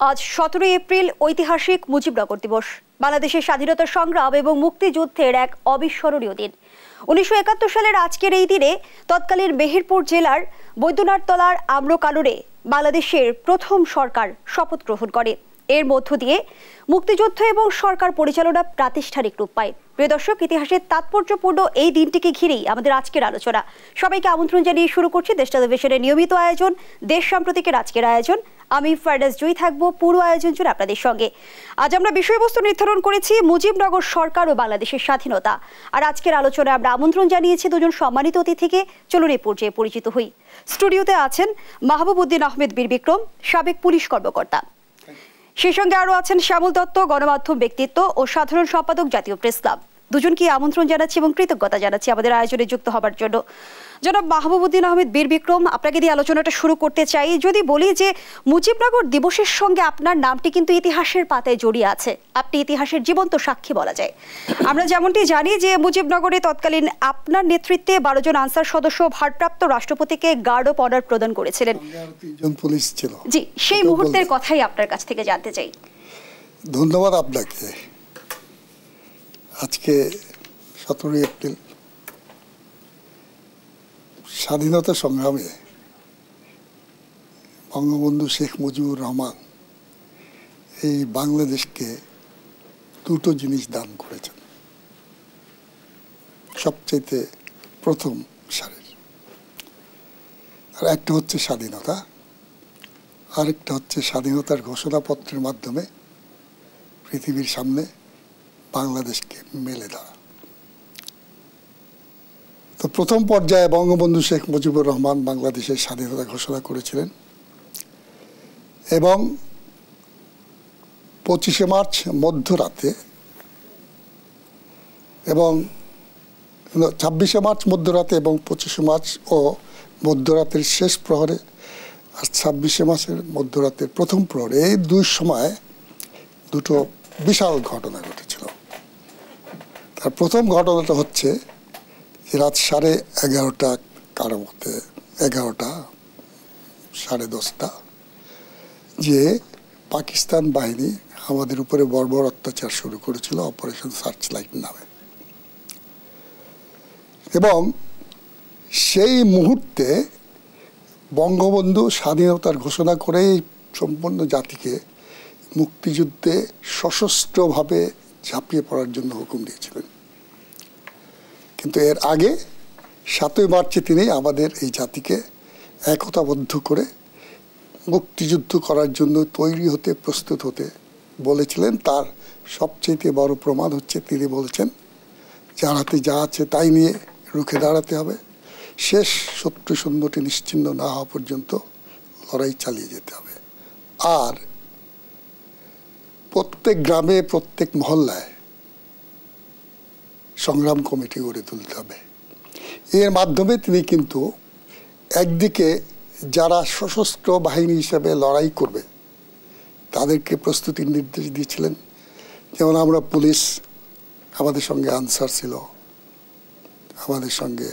আজ 17 এপ্রিল ঐতিহাসিক মুজিবনগর দিবস। বাংলাদেশের স্বাধীনতা সংগ্রাম এবং মুক্তিযুদ্ধের এক অবিস্মরণীয় দিন। 1971 সালের আজকের এই দিনে তৎকালীন মেহেরপুর জেলার বৈদ্যনাথতলার আম্রকাননে বাংলাদেশের প্রথম সরকার শপথ গ্রহণ করে। এর মধ্য দিয়ে মুক্তিযুদ্ধ এবং সরকার পরিচালনা প্রাতিষ্ঠানিক রূপ পায়। প্রিয় দর্শক, ইতিহাসের তাৎপর্যপূর্ণ এই দিনটিকে ঘিরেই আমাদের আজকের আলোচনা। সবাইকে আমন্ত্রণ জানিয়ে শুরু করছি দেশ টেলিভিশনের নিয়মিত আয়োজন দেশ সাম্প্রতিকের আজকের আয়োজন। আমি ফারদাস জুই থাকবো পুরো আয়োজন জুড়ে আপনাদের সঙ্গে। আজ আমরা বিষয়বস্তু নির্ধারণ করেছি মুজিবনগর সরকার ও বাংলাদেশের স্বাধীনতা। আর আজকের আলোচনায় আমরা আমন্ত্রণ জানিয়েছি দুজন সম্মানিত অতিথিকে। চলুন এই পর্যায়ে পরিচিত হই। স্টুডিওতে আছেন মাহবুবউদ্দিন আহমেদ বীর বিক্রম, সাবেক পুলিশ কর্মকর্তা। সেই সঙ্গে আরো আছেন শ্যামল দত্ত, গণমাধ্যম ব্যক্তিত্ব ও সাধারণ সম্পাদক, জাতীয় প্রেস ক্লাব। দুজনকে আমন্ত্রণ জানাচ্ছি এবং কৃতজ্ঞতা জানাচ্ছি আমাদের আয়োজনে যুক্ত হবার জন্য। জনাব মাহবুবউদ্দিন আহমেদ বীর বিক্রম, আপনাকে দিয়ে আলোচনাটা শুরু করতে চাই। যদি বলি যে মুজিবনগর দিবসের সঙ্গে আপনার নামটি কিন্তু ইতিহাসের পাতায় জড়িয়ে আছে, আপনি ইতিহাসের জীবন্ত সাক্ষী বলা যায়। আমরা যেমনটি জানি যে মুজিবনগরে তৎকালীন আপনার নেতৃত্বে 12 জন আনসার সদস্য ভারপ্রাপ্ত রাষ্ট্রপতিকে গার্ড অফ অনার প্রদান করেছিলেন। পুলিশ ছিল। জি, সেই মুহূর্তের কথাই আপনার কাছ থেকে জানতে চাই। ধন্যবাদ আপনাকে। আজকে 17 এপ্রিল স্বাধীনতা সংগ্রামে বঙ্গবন্ধু শেখ মুজিবুর রহমান এই বাংলাদেশকে দুটো জিনিস দান করেছেন, সবচেয়ে প্রথম সারির। আর একটা হচ্ছে স্বাধীনতা, আরেকটা হচ্ছে স্বাধীনতার ঘোষণাপত্রের মাধ্যমে পৃথিবীর সামনে বাংলাদেশকে মেলে দেওয়া। তো প্রথম পর্যায়ে বঙ্গবন্ধু শেখ মুজিবুর রহমান বাংলাদেশের স্বাধীনতা ঘোষণা করেছিলেন এবং 25শে মার্চ মধ্যরাতে এবং 26শে মার্চ মধ্যরাতে এবং 25শে মার্চ ও মধ্যরাতের শেষ প্রহরে আর 26শে মার্চের মধ্যরাতের প্রথম প্রহরে, এই দুই সময় দুটো বিশাল ঘটনা ঘটেছিল। তার প্রথম ঘটনাটা হচ্ছে রাত 11:30 কারো মধ্যে 11টা 10:30 যে পাকিস্তান বাহিনী আমাদের উপরে বর্বর অত্যাচার শুরু করেছিল অপারেশন সার্চলাইট নামে। এবং সেই মুহূর্তে বঙ্গবন্ধু স্বাধীনতার ঘোষণা করে সম্পূর্ণ জাতিকে মুক্তিযুদ্ধে সশস্ত্রভাবে ঝাঁপিয়ে পড়ার জন্য হুকুম দিয়েছিলেন। কিন্তু এর আগে 7ই মার্চে তিনি আমাদের এই জাতিকে একতাবদ্ধ করে মুক্তিযুদ্ধ করার জন্য তৈরি হতে, প্রস্তুত হতে বলেছিলেন। তার সবচেয়ে বড় প্রমাণ হচ্ছে তিনি বলেছেন যার হাতে যা আছে তাই নিয়ে রুখে দাঁড়াতে হবে, শেষ শত্রু সৈন্যটি নিশ্চিহ্ন না হওয়া পর্যন্ত লড়াই চালিয়ে যেতে হবে। আর প্রত্যেক গ্রামে, প্রত্যেক মহল্লায় সংগ্রাম কমিটি গড়ে তুলতে হবে। এর মাধ্যমে তিনি কিন্তু একদিকে যারা সশস্ত্র বাহিনী হিসেবে লড়াই করবে তাদেরকে প্রস্তুতির নির্দেশ দিয়েছিলেন। যেমন আমরা পুলিশ, আমাদের সঙ্গে আনসার ছিল, আমাদের সঙ্গে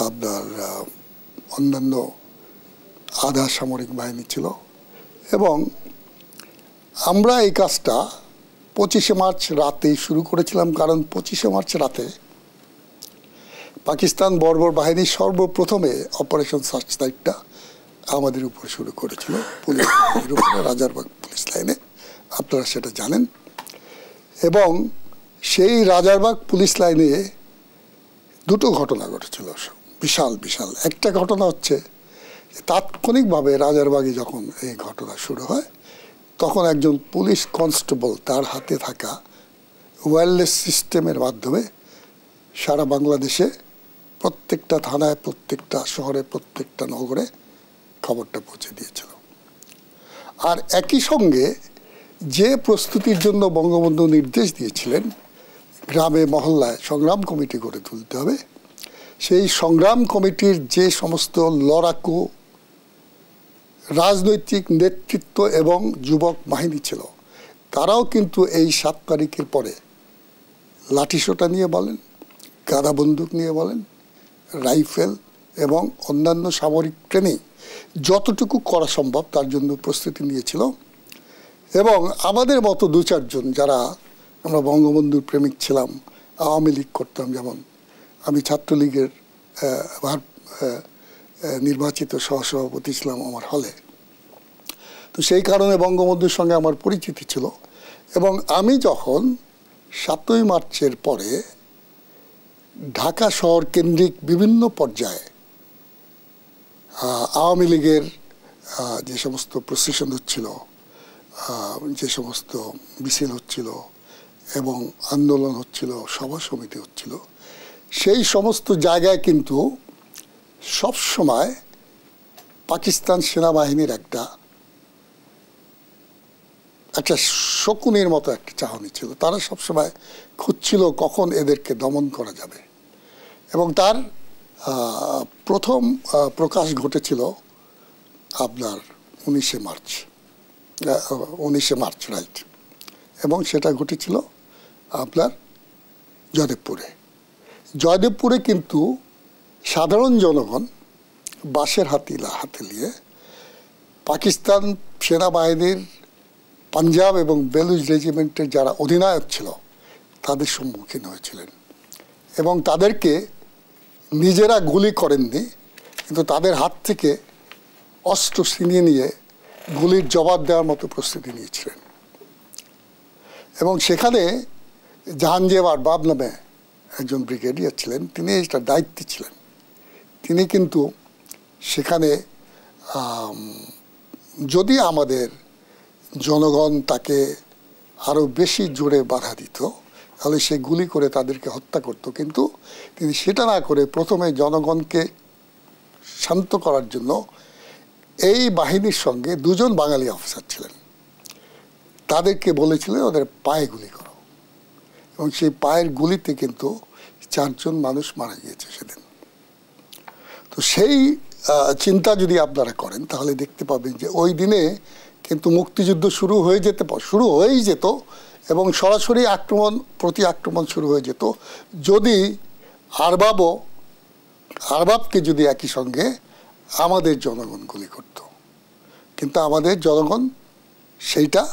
আপনার অন্যান্য আধা সামরিক বাহিনী ছিল। এবং আমরা এই কাজটা 25শে মার্চ রাতেই শুরু করেছিলাম, কারণ 25শে মার্চ রাতে পাকিস্তান বর্বর বাহিনী সর্বপ্রথমে অপারেশন সার্চলাইটটা আমাদের উপর শুরু করেছিল, পুলিশ বাহিনীর উপরে, রাজারবাগ পুলিশ লাইনে, আপনারা সেটা জানেন। এবং সেই রাজারবাগ পুলিশ লাইনে দুটো ঘটনা ঘটেছিল, বিশাল বিশাল। একটা ঘটনা হচ্ছে তাৎক্ষণিকভাবে রাজারবাগে যখন এই ঘটনা শুরু হয় তখন একজন পুলিশ কনস্টেবল তার হাতে থাকা ওয়্যারলেস সিস্টেমের মাধ্যমে সারা বাংলাদেশে প্রত্যেকটা থানায়, প্রত্যেকটা শহরে, প্রত্যেকটা নগরে খবরটা পৌঁছে দিয়েছিল। আর একই সঙ্গে যে প্রস্তুতির জন্য বঙ্গবন্ধু নির্দেশ দিয়েছিলেন গ্রামে মহল্লায় সংগ্রাম কমিটি গড়ে তুলতে হবে, সেই সংগ্রাম কমিটির যে সমস্ত লড়াকু রাজনৈতিক নেতৃত্ব এবং যুবক বাহিনী ছিল তারাও কিন্তু এই 7 তারিখের পরে লাঠিসোঁটা নিয়ে বলেন, গাদা বন্দুক নিয়ে বলেন, রাইফেল এবং অন্যান্য সামরিক ট্রেনিং যতটুকু করা সম্ভব তার জন্য প্রস্তুতি নিয়েছিল। এবং আমাদের মতো দু চারজন যারা আমরা বঙ্গবন্ধুর প্রেমিক ছিলাম, আওয়ামী লীগ করতাম, যেমন আমি ছাত্রলীগের নির্বাচিত সহসভাপতি ছিলাম আমার হলে, তো সেই কারণে বঙ্গবন্ধুর সঙ্গে আমার পরিচিতি ছিল। এবং আমি যখন 7ই মার্চের পরে ঢাকা শহর কেন্দ্রিক বিভিন্ন পর্যায়ে আওয়ামী লীগের যে সমস্ত প্রসেশন হচ্ছিল, যে সমস্ত মিছিল হচ্ছিল এবং আন্দোলন হচ্ছিল, সভা সমিতি হচ্ছিল, সেই সমস্ত জায়গায় কিন্তু সব সময় পাকিস্তান সেনাবাহিনীর একটা শকুনের মতো একটা চাহনি ছিল। তারা সবসময় খুঁজছিল কখন এদেরকে দমন করা যাবে। এবং তার প্রথম প্রকাশ ঘটেছিল আপনার 19শে মার্চ, রাইট। এবং সেটা ঘটেছিল আপনার জয়দেবপুরে কিন্তু সাধারণ জনগণ বাঁশের হাতে নিয়ে পাকিস্তান সেনাবাহিনীর পাঞ্জাব এবং বেলুচ রেজিমেন্টের যারা অধিনায়ক ছিল তাদের সম্মুখীন হয়েছিলেন। এবং তাদেরকে নিজেরা গুলি করেননি, কিন্তু তাদের হাত থেকে অস্ত্র ছিনিয়ে নিয়ে গুলির জবাব দেওয়ার মতো প্রস্তুতি নিয়েছিলেন। এবং সেখানে জাহাঙ্গীর আরবাব নামে একজন ব্রিগেডিয়ার ছিলেন, তিনি এটা দায়িত্বে ছিলেন। তিনি কিন্তু সেখানে যদি আমাদের জনগণ তাকে আরও বেশি জোরে বাধা দিত তাহলে সে গুলি করে তাদেরকে হত্যা করত, কিন্তু তিনি সেটা না করে প্রথমে জনগণকে শান্ত করার জন্য এই বাহিনীর সঙ্গে 2জন বাঙালি অফিসার ছিলেন, তাদেরকে বলেছিলেন ওদের পায়ে গুলি করো। এবং সেই পায়ের গুলিতে কিন্তু 4 জন মানুষ মারা গিয়েছে সেদিন। তো সেই চিন্তা যদি আপনারা করেন তাহলে দেখতে পাবেন যে ওই দিনে কিন্তু মুক্তিযুদ্ধ শুরু হয়েই যেত এবং সরাসরি প্রতি আক্রমণ শুরু হয়ে যেত যদি আরবাবকে যদি একই সঙ্গে আমাদের জনগণ গুলি করত। কিন্তু আমাদের জনগণ সেইটা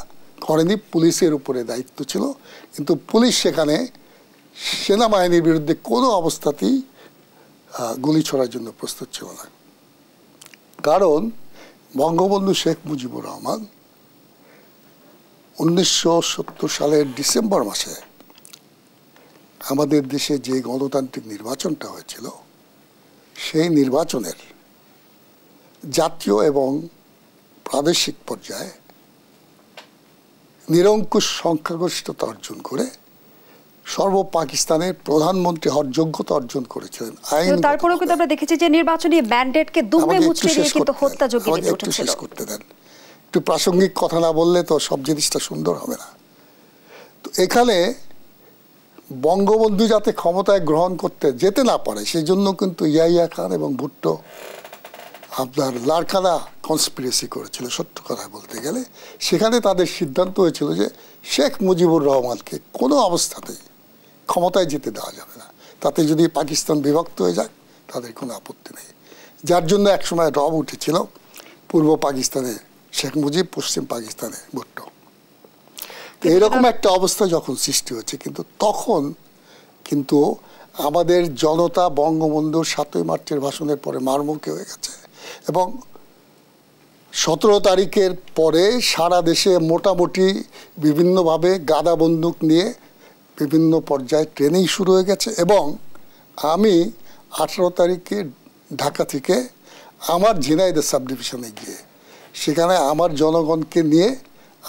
করেনি, পুলিশের উপরে দায়িত্ব ছিল। কিন্তু পুলিশ সেখানে সেনাবাহিনীর বিরুদ্ধে কোনো অবস্থাতেই গুলি ছোড়ার জন্য প্রস্তুত ছিল না। কারণ বঙ্গবন্ধু শেখ মুজিবুর রহমান 1970 সালের ডিসেম্বর মাসে আমাদের দেশে যে গণতান্ত্রিক নির্বাচনটা হয়েছিল সেই নির্বাচনের জাতীয় এবং প্রাদেশিক পর্যায়ে নিরঙ্কুশ সংখ্যাগরিষ্ঠতা অর্জন করে পাকিস্তানের প্রধানমন্ত্রী হওয়ার যোগ্যতা অর্জন করেছিলেন। তারপরেও কিন্তু আমরা দেখেছি যে নির্বাচনী ম্যান্ডেটকে দুমড়ে মুচড়ে দিয়ে কিন্তু হত্যাযোগ্য একটু শেষ করতে দেন, একটু প্রাসঙ্গিক কথা না বললে তো সব জিনিসটা সুন্দর হবে না। তো এখানে বঙ্গবন্ধু যাতে ক্ষমতায় গ্রহণ করতে যেতে না পারে সেই জন্য কিন্তু ইয়াহিয়া খান এবং ভুট্টো আপনার লারকানা কনস্পিরেসি করেছিল। সত্য কথা বলতে গেলে সেখানে তাদের সিদ্ধান্ত হয়েছিল যে শেখ মুজিবুর রহমানকে কোনো অবস্থাতেই ক্ষমতায় যেতে দেওয়া যাবে না, তাতে যদি পাকিস্তান বিভক্ত হয়ে যায় তাদের কোনো আপত্তি নেই। যার জন্য একসময় রব উঠেছিল পূর্ব পাকিস্তানে শেখ মুজিব, পশ্চিম পাকিস্তানে ভুট্টো। এইরকম একটা অবস্থা যখন সৃষ্টি হচ্ছে, কিন্তু তখন কিন্তু আমাদের জনতা বঙ্গবন্ধুর 7ই মার্চের ভাষণের পরে মারমুখী হয়ে গেছে। এবং 17 তারিখের পরে সারা দেশে মোটামুটি বিভিন্নভাবে গাদা বন্দুক নিয়ে বিভিন্ন পর্যায়ে ট্রেনিং শুরু হয়ে গেছে। এবং আমি 18 তারিখে ঢাকা থেকে আমার ঝিনাইদহ সাব ডিভিশনে গিয়ে সেখানে আমার জনগণকে নিয়ে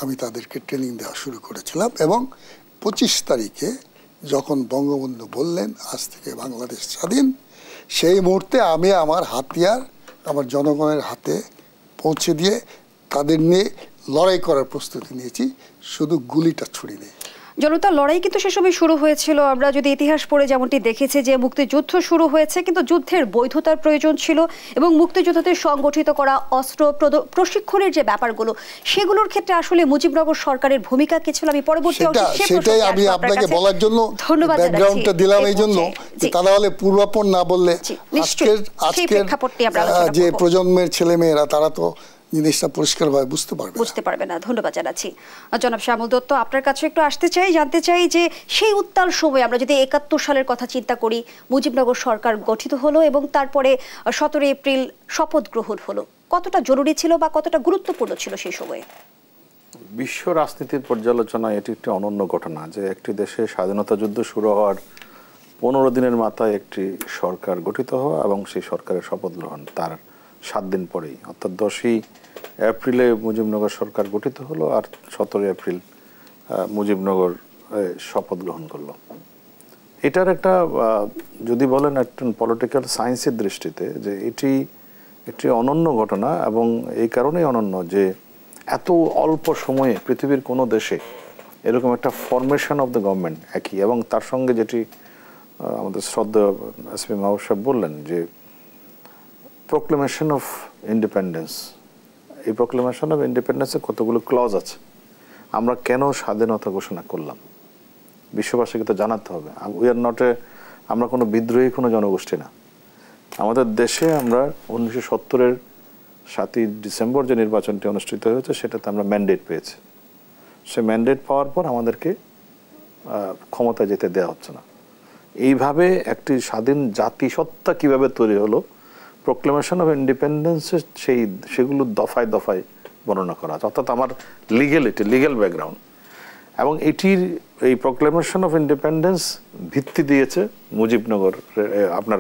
আমি তাদেরকে ট্রেনিং দেওয়া শুরু করেছিলাম। এবং 25 তারিখে যখন বঙ্গবন্ধু বললেন আজ থেকে বাংলাদেশ স্বাধীন, সেই মুহূর্তে আমি আমার হাতিয়ার আমার জনগণের হাতে পৌঁছে দিয়ে তাদের নিয়ে লড়াই করার প্রস্তুতি নিয়েছি, শুধু গুলিটা ছুড়িনি। জনতার লড়াই কিন্তু সে সময় শুরু হয়েছিল। আমরা যদি ইতিহাস পড়ে যেমনটি দেখেছি যে মুক্তিযুদ্ধ শুরু হয়েছে, কিন্তু যুদ্ধের বৈধতার প্রয়োজন ছিল এবং মুক্তিযোদ্ধাদের সংগঠিত করা অস্ত্র প্রশিক্ষণের যে ব্যাপারগুলো, সেগুলোর ক্ষেত্রে আসলে মুজিবনগর সরকারের ভূমিকা কি ছিল? আমি পরবর্তী সেটাই আমি আপনাকে বলার জন্য ব্যাকগ্রাউন্ডটা দিলাম, এই জন্য তা নাহলে পূর্বাপর না বললে আজকের যে প্রজন্মের ছেলেমেয়েরা তারা তো জিনিসটা পরিষ্কারভাবে বুঝতে পারবে না। ধন্যবাদ জানাচ্ছি। জনাব শ্যামল দত্ত, আপনার কাছে একটু জানতে চাই যে সেই উত্তাল সময় আমরা যদি ৭১ সালের কথা চিন্তা করি, মুজিবনগর সরকার গঠিত হলো এবং তারপরে ১৭ এপ্রিল শপথ গ্রহণ হলো, কতটা জরুরি ছিল বা কতটা গুরুত্বপূর্ণ ছিল সেই সময়ে? বিশ্ব রাজনীতির পর্যালোচনায় এটি একটি অনন্য ঘটনা যে একটি দেশে স্বাধীনতা যুদ্ধ শুরু হওয়ার ১৫ দিনের মাথায় একটি সরকার গঠিত হওয়া এবং সেই সরকারের শপথ গ্রহণ তার ৭ দিন পরেই, অর্থাৎ ১০ই এপ্রিলে মুজিবনগর সরকার গঠিত হলো আর ১৭ এপ্রিল মুজিবনগর শপথ গ্রহণ করলো। এটার একটা যদি বলেন একটা পলিটিক্যাল সায়েন্সের দৃষ্টিতে যে এটি একটি অনন্য ঘটনা, এবং এই কারণেই অনন্য যে এত অল্প সময়ে পৃথিবীর কোনো দেশে এরকম একটা ফরমেশন অফ দ্য গভর্নমেন্ট একই, এবং তার সঙ্গে যেটি আমাদের শ্রদ্ধেয় এসপি মাহবুব সাহেব বললেন যে প্রোক্লেমেশন অফ ইন্ডিপেন্ডেন্স, এই প্রোক্লেমেশন অফ ইন্ডিপেন্ডেন্সে কতগুলো ক্লজ আছে, আমরা কেন স্বাধীনতা ঘোষণা করলাম বিশ্ববাসীকে তো জানাতে হবে। উই আর নট আমরা কোনো বিদ্রোহী কোনো জনগোষ্ঠী না। আমাদের দেশে আমরা ১৯৭০-এর ৭ই ডিসেম্বর যে নির্বাচনটি অনুষ্ঠিত হয়েছে সেটাতে আমরা ম্যান্ডেট পেয়েছি। সে ম্যান্ডেট পাওয়ার পর আমাদেরকে ক্ষমতায় যেতে দেওয়া হচ্ছে না। এইভাবে একটি স্বাধীন জাতিসত্তা কিভাবে তৈরি হলো, প্রোক্লেমেশন অফ ইন্ডিপেন্ডেন্সের সেগুলো দফায় দফায় বর্ণনা করা আছে, অর্থাৎ আমার লিগ্যাল ব্যাকগ্রাউন্ড। এবং এটির এই প্রোক্লেমেশন অফ ইন্ডিপেন্ডেন্স ভিত্তি দিয়েছে মুজিবনগর আপনার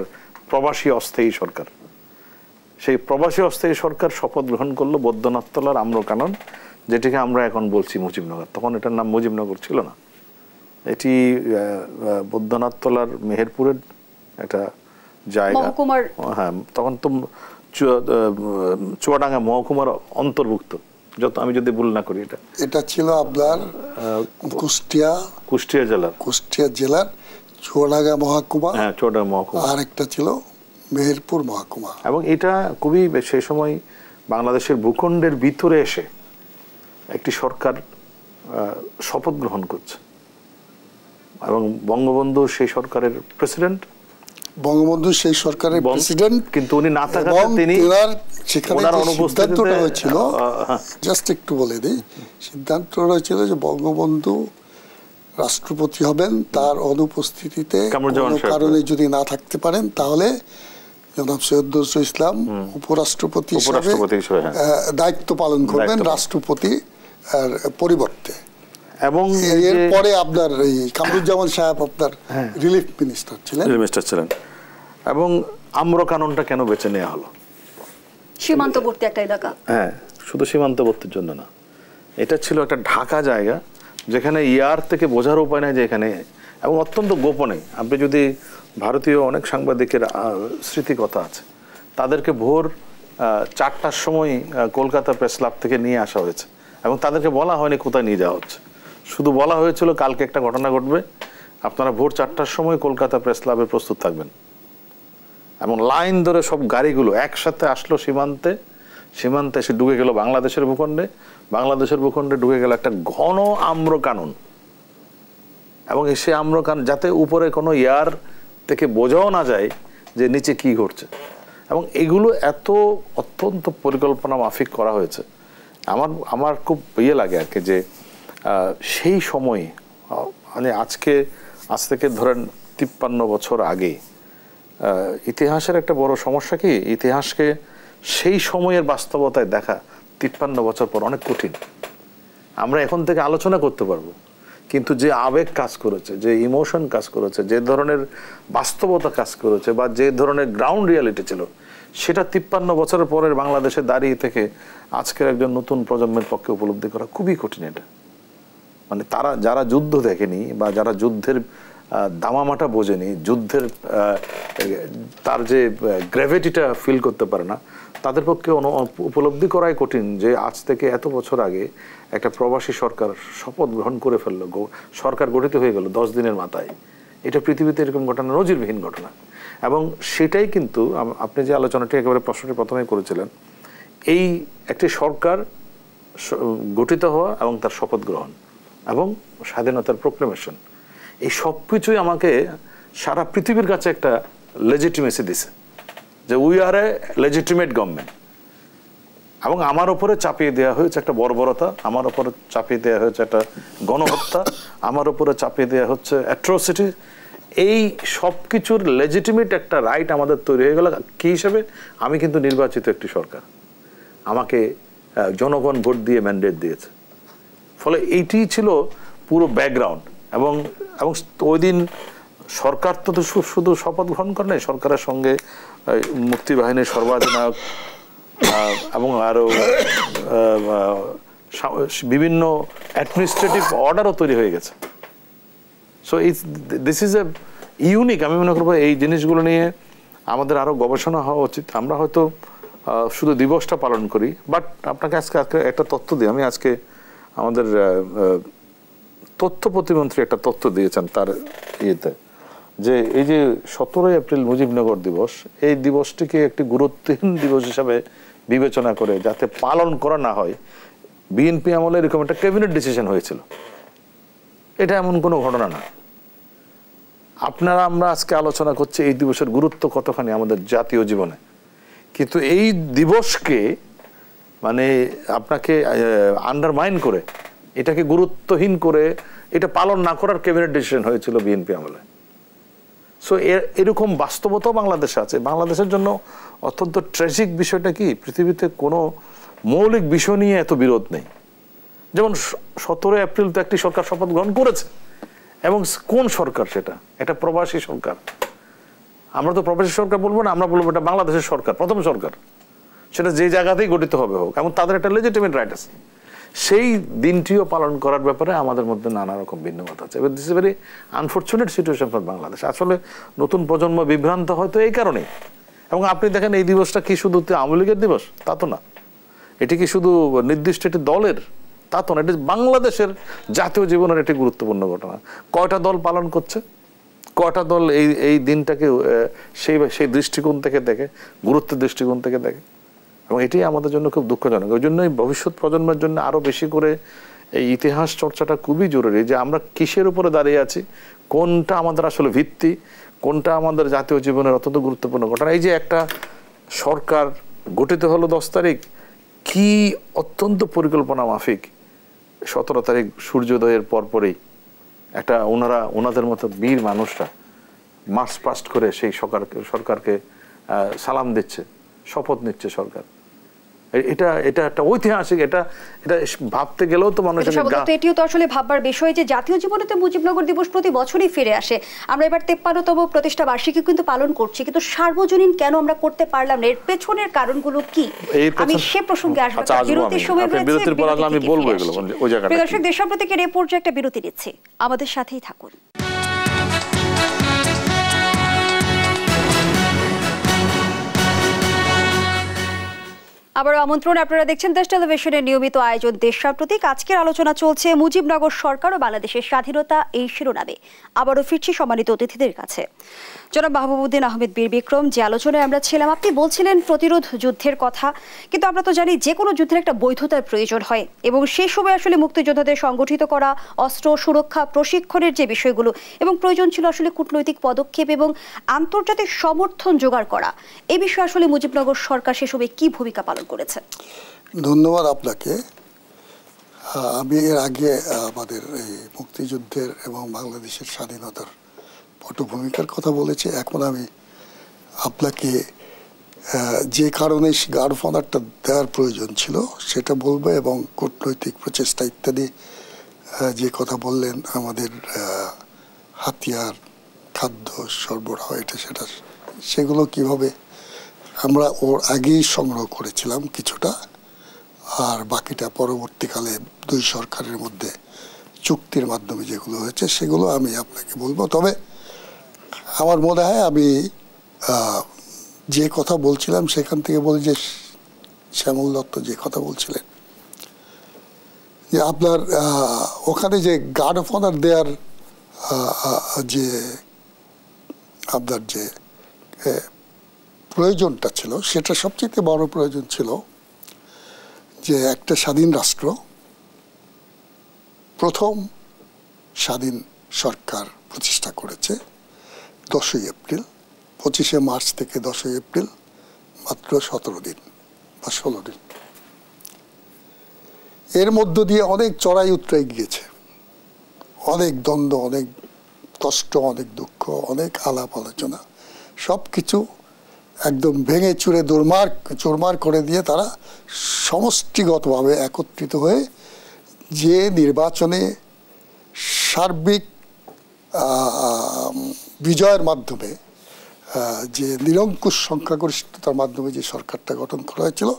প্রবাসী অস্থায়ী সরকার। সেই প্রবাসী অস্থায়ী সরকার শপথ গ্রহণ করলো বৈদ্যনাথতলার আম্রকানন, যেটিকে আমরা এখন বলছি মুজিবনগর। তখন এটার নাম মুজিবনগর ছিল না, এটি বৈদ্যনাথতলার মেহেরপুরের একটা জায়গা। হ্যাঁ, তখন তো চুয়াডাঙ্গা মহকুমার অন্তর্ভুক্ত, যত আমি যদি ভুল না করি। এটা ছিল আপনার কুষ্টিয়া জেলার চুয়াডাঙ্গা মহকুমা। হ্যাঁ, চুয়াডাঙ্গা মহকুমা। আর একটা ছিল মেহেরপুর মহকুমা। এবং এটা খুবই সেই সময় বাংলাদেশের ভূখণ্ডের ভিতরে এসে একটি সরকার শপথ গ্রহণ করছে, এবং বঙ্গবন্ধু সেই সরকারের প্রেসিডেন্ট। কিন্তু উনি না থাকাতে তিনি সিদ্ধান্তটা হয়েছিল, জাস্ট একটু বলে দিই, সিদ্ধান্তটা হয়েছিল যে বঙ্গবন্ধু রাষ্ট্রপতি হবেন, তার অনুপস্থিতিতে কোনো কারণে যদি না থাকতে পারেন তাহলে জনাব সৈয়দ নজরুল ইসলাম উপরাষ্ট্রপতি হিসেবে দায়িত্ব পালন করবেন রাষ্ট্রপতি পরিবর্তে। এবং এরপরে আপনার এই কামরুজ্জামান সাহেব আপনার রিলিফ মিনিস্টার ছিলেন। এবং আম্রকাননটা কেন বেছে নেওয়া হলো? সীমান্তবর্তী একটা এলাকা। হ্যাঁ, শুধু সীমান্তবর্তীর জন্য না, এটা ছিল একটা ঢাকা জায়গা যেখানে ইয়ার থেকে বোঝার উপায় নাই যে এখানে, এবং অত্যন্ত গোপনে। আপনি যদি ভারতীয় অনেক সাংবাদিকের স্মৃতিকথা আছে, তাদেরকে ভোর 4টার সময় কলকাতা প্রেস ক্লাব থেকে নিয়ে আসা হয়েছে, এবং তাদেরকে বলা হয়নি কোথায় নিয়ে যাওয়া হচ্ছে, শুধু বলা হয়েছিল কালকে একটা ঘটনা ঘটবে, আপনারা ভোর 4টার সময় কলকাতা প্রেস ক্লাবে প্রস্তুত থাকবেন। এবং লাইন ধরে সব গাড়িগুলো একসাথে আসলো সীমান্তে এসে ঢুকে গেল বাংলাদেশের ভূখণ্ডে ঢুকে গেল একটা ঘন আম্রকানন। এবং সে আম্রকানন যাতে উপরে কোনো ইয়ার থেকে বোঝাও না যায় যে নিচে কি ঘটছে, এবং এগুলো অত্যন্ত পরিকল্পনা মাফিক করা হয়েছে। আমার খুব লাগে আর কি যে সেই সময়, মানে আজ থেকে ধরেন 53 বছর আগে, ইতিহাসের একটা বড় সমস্যা কি, ইতিহাসকে সেই সময়ের বাস্তবতায় দেখা 53 বছর পর অনেক কঠিন। আমরা এখন থেকে আলোচনা করতে পারবো, কিন্তু যে আবেগ কাজ করেছে, যে ইমোশন কাজ করেছে, যে ধরনের বাস্তবতা কাজ করেছে, বা যে ধরনের গ্রাউন্ড রিয়ালিটি ছিল, সেটা 53 বছরের পরের বাংলাদেশে দাঁড়িয়ে থেকে আজকের একজন নতুন প্রজন্মের পক্ষে উপলব্ধি করা খুবই কঠিন। এটা মানে যারা যুদ্ধ দেখেনি বা যারা যুদ্ধের দামামাটা বোঝেনি, যুদ্ধের তার যে গ্র্যাভিটিটা ফিল করতে পারে না, তাদের পক্ষে উপলব্ধি করাই কঠিন যে আজ থেকে এত বছর আগে একটা প্রবাসী সরকার শপথ গ্রহণ করে ফেললো, সরকার গঠিত হয়ে গেল 10 দিনের মাথায়। এটা পৃথিবীতে এরকম ঘটনা নজিরবিহীন ঘটনা। এবং সেটাই কিন্তু আপনি যে আলোচনাটি একেবারে প্রশ্নটি প্রথমে করেছিলেন, এই একটি সরকার গঠিত হওয়া এবং তার শপথ গ্রহণ এবং স্বাধীনতার প্রোক্লেমেশন, এই সব কিছুই আমাকে সারা পৃথিবীর কাছে একটা লেজিটিমেসি দিছে যে we are A legitimate government. এবং আমার ওপরে চাপিয়ে দেওয়া হয়েছে একটা বর্বরতা, আমার ওপরে চাপিয়ে দেওয়া হয়েছে একটা গণহত্যা, আমার ওপরে চাপিয়ে দেওয়া হচ্ছে অ্যাট্রোসিটি। এই সব কিছুর লেজিটিমেট একটা রাইট আমাদের তৈরি হয়ে গেল কি হিসেবে? আমি কিন্তু নির্বাচিত একটি সরকার, আমাকে জনগণ ভোট দিয়ে ম্যান্ডেট দিয়েছে। ফলে এইটি ছিল পুরো ব্যাকগ্রাউন্ড। এবং এবং ওই দিন সরকার তো শুধু শপথ গ্রহণ করে নাই, সরকারের সঙ্গে মুক্তিবাহিনীর সর্বাধিনায়ক এবং আরও বিভিন্ন অ্যাডমিনিস্ট্রেটিভ অর্ডারও তৈরি হয়ে গেছে। So this is a unique. আমি মনে করবো এই জিনিসগুলো নিয়ে আমাদের আরও গবেষণা হওয়া উচিত। আমরা হয়তো শুধু দিবসটা পালন করি, বাট আপনাকে আজকে একটা তথ্য দিই। আমি আজকে আমাদের তথ্য প্রতিমন্ত্রী একটা তথ্য দিয়েছেন তার ইয়েতে, যে এই যে 17 এপ্রিল মুজিবনগর দিবস, এই দিবসটিকে একটি গুরুত্বহীন দিবস হিসাবে বিবেচনা করে যাতে পালন করা না হয়, বিএনপি আমলে এরকম একটা ক্যাবিনেট ডিসিশন হয়েছিল। এটা এমন কোনো ঘটনা না। আমরা আজকে আলোচনা করছি এই দিবসের গুরুত্ব কতখানি আমাদের জাতীয় জীবনে, কিন্তু এই দিবসকে মানে আপনাকে আন্ডারমাইন করে, এটাকে গুরুত্বহীন করে এটা পালন না করার ক্যাবিনেট ডিসিশন হয়েছিল বিএনপি আমলে। সো এরকম বাস্তবতাও বাংলাদেশে আছে। বাংলাদেশের জন্য অত্যন্ত ট্র্যাজিক বিষয়টা কি, পৃথিবীতে কোনো মৌলিক বিষয় নিয়ে এত বিরোধ নেই। যেমন 17 এপ্রিল তো একটি সরকার শপথ গ্রহণ করেছে, এবং কোন সরকার সেটা? একটা প্রবাসী সরকার। আমরা তো প্রবাসী সরকার বলবো না, আমরা বলবো এটা বাংলাদেশের সরকার, প্রথম সরকার, সেটা যে জায়গাতেই গঠিত হবে হোক, এবং তাদের একটা লেজিটিমেট রাইট আছে। সেই দিনটিও পালন করার ব্যাপারে আমাদের মধ্যে নানা রকম ভিন্নমত আছে। This is very unfortunate situation for Bangladesh. আসলে নতুন প্রজন্ম বিভ্রান্ত হয়তো এই কারণেই। এবং আপনি দেখেন এই দিবসটা কি শুধু আওয়ামী লীগের দিবস? তা তো না। এটি কি শুধু নির্দিষ্ট একটি দলের? তা তো না। এটি বাংলাদেশের জাতীয় জীবনের একটি গুরুত্বপূর্ণ ঘটনা। কয়টা দল পালন করছে, কয়টা দল এই দিনটাকে সেই দৃষ্টিকোণ থেকে দেখে, গুরুত্বের দৃষ্টিকোণ থেকে দেখে। এবং এটি আমাদের জন্য খুব দুঃখজনক। ওই জন্যই ভবিষ্যৎ প্রজন্মের জন্য আরও বেশি করে এই ইতিহাস চর্চাটা খুবই জরুরি, যে আমরা কিসের উপরে দাঁড়িয়ে আছি, কোনটা আমাদের আসলে ভিত্তি, কোনটা আমাদের জাতীয় জীবনের অত্যন্ত গুরুত্বপূর্ণ ঘটনা। এই যে একটা সরকার গঠিত হলো 10 তারিখ, কি অত্যন্ত পরিকল্পনা মাফিক 17 তারিখ সূর্যোদয়ের পরপরই একটা ওনাদের মতো বীর মানুষরা মার্চ পাস্ট করে সেই সরকারকে সালাম দিচ্ছে, শপথ নিচ্ছে সরকার। এটা একটা ঐতিহাসিক, এটা ভাবতে গেলেও তো মানুষের এটিও তো আসলে ভাববার বিষয় যে জাতীয় জীবনে তো মুজিবনগর দিবস প্রতি বছরই ফিরে আসে। আমরা এবার 53তম প্রতিষ্ঠা বার্ষিকী কিন্তু পালন করছি, কিন্তু সার্বজনীন কেন আমরা করতে পারলাম না? এর পেছনের কারণগুলো কি? আমি সে প্রসঙ্গে আসবো। বিরতির সময় রয়েছে, আমি বলবো এগুলো ওই জায়গাটা। দর্শক, দেশাপ্রতীকের এই পর্যায়ে একটা বিরতি নিচ্ছি, আমাদের সাথেই থাকুন। আবারও আমন্ত্রণ, আপনারা দেখছেন দেশ টেলিভিশনের নিয়মিত আয়োজন দেশাপ্রতীক। আজকের আলোচনা চলছে মুজিবনগর সরকার ও বাংলাদেশের স্বাধীনতা এই শিরোনামে। আবারও ফিরছি সম্মানিত অতিথিদের কাছে। জনাব মাহবুবউদ্দিন আহমেদ বীর বিক্রম, যে আলোচনায় আমরা ছিলাম, আপনি বলছিলেন প্রতিরোধ যুদ্ধের কথা, কিন্তু আমরা তো জানি যে কোনো যুদ্ধের একটা বৈধতার প্রয়োজন হয়, এবং সেই সময় আসলে মুক্তিযোদ্ধাদের সংগঠিত করা, অস্ত্র সুরক্ষা, প্রশিক্ষণের যে বিষয়গুলো, এবং প্রয়োজন ছিল আসলে কূটনৈতিক পদক্ষেপ এবং আন্তর্জাতিক সমর্থন জোগাড় করা, এই বিষয়ে আসলে মুজিবনগর সরকার সে সময় কি ভূমিকা পালন করেছে? ধন্যবাদ আপনাকে। আমি এর আগে আমাদের এই মুক্তিযুদ্ধের এবং বাংলাদেশের স্বাধীনতার পটভূমিকার কথা বলেছি। এখন আমি আপনাকে যে কারণে গাড়ফাদারটা দেওয়ার প্রয়োজন ছিল সেটা বলবো, এবং কূটনৈতিক প্রচেষ্টা ইত্যাদি যে কথা বললেন, আমাদের হাতিয়ার, খাদ্য সরবরাহ, সেগুলো কিভাবে আমরা ওর আগেই সংগ্রহ করেছিলাম কিছুটা, আর বাকিটা পরবর্তীকালে দুই সরকারের মধ্যে চুক্তির মাধ্যমে যেগুলো হয়েছে সেগুলো আমি আপনাকে বলবো। তবে আমার মনে হয় আমি যে কথা বলছিলাম সেখান থেকে বলি যে শ্যামল দত্ত যে কথা বলছিলেন যে আপনার ওখানে যে গার্ড অফ অনার দেওয়ার যে আপনার যে প্রয়োজনটা ছিল সেটা সবচেয়ে বড় প্রয়োজন ছিল যে একটা স্বাধীন রাষ্ট্র প্রথম স্বাধীন সরকার প্রতিষ্ঠা করেছে 10ই এপ্রিল, 25শে মার্চ থেকে 10ই এপ্রিল মাত্র 17 দিন বা 16 দিন। এর মধ্য দিয়ে অনেক চড়াই উতরাই গিয়েছে, অনেক দ্বন্দ্ব, অনেক কষ্ট, অনেক দুঃখ, অনেক আলাপ আলোচনা, সব কিছু একদম ভেঙে চুরে চুরমার করে দিয়ে তারা সমষ্টিগতভাবে একত্রিত হয়ে যে নির্বাচনে সার্বিক বিজয়ের মাধ্যমে যে নিরঙ্কুশ সংখ্যাগরিষ্ঠতার মাধ্যমে যে সরকারটা গঠন করা হয়েছিল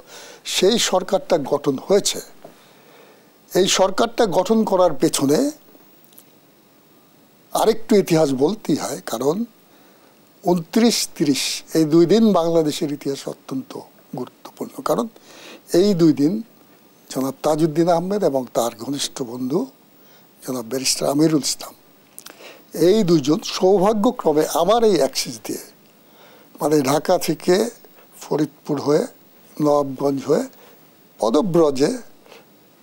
সেই সরকারটা গঠন হয়েছে। এই সরকারটা গঠন করার পেছনে আরেকটু ইতিহাস বলতেই হয়, কারণ 29-30 এই 2 দিন বাংলাদেশের ইতিহাসে অত্যন্ত গুরুত্বপূর্ণ। কারণ এই 2 দিন জনাব তাজউদ্দিন আহমেদ এবং তার ঘনিষ্ঠ বন্ধু জনাব ব্যারিস্টার আমিরুল ইসলাম, এই দুজন সৌভাগ্যক্রমে আমার এই অ্যাক্সিস দিয়ে মানে ঢাকা থেকে ফরিদপুর হয়ে নবাবগঞ্জ হয়ে পদব্রজে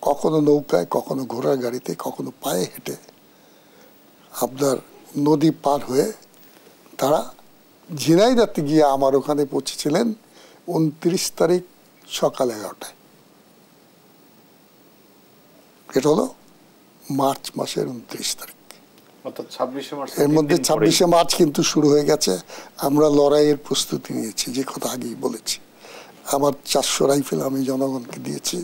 কখনো নৌকায়, কখনো ঘোড়ার গাড়িতে, কখনো পায়ে হেঁটে আপনার নদী পার হয়ে তারা ঝিনাইদহতে গিয়ে আমার ওখানে পৌঁছেছিলেন 29 তারিখ সকাল 11টায়। এটা হলো মার্চ মাসের 29 তারিখ। এর মধ্যে 26শে মার্চ কিন্তু শুরু হয়ে গেছে। আমরা লড়াইয়ের প্রস্তুতি নিয়েছি, যে কথা আগেই বলেছি। আমার 400 রাইফেল আমি জনগণকে দিয়েছি।